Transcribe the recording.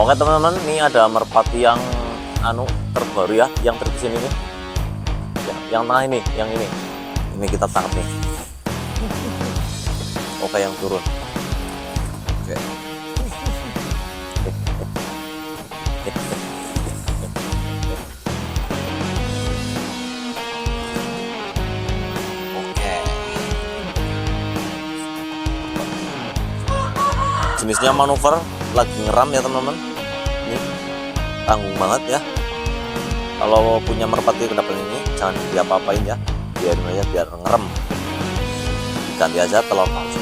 Oke teman-teman, ini ada merpati yang terbaru ya, yang terkecil ini ya, yang tengah ini, yang ini kita tangkap nih. Oke, yang turun. Oke. Oke. Jenisnya manuver, lagi ngeram ya teman-teman. Ini tanggung banget ya. Kalau punya merpati kedapatan ini jangan diapa-apain ya, biarin aja biar ngerem. Ganti aja telur palsu.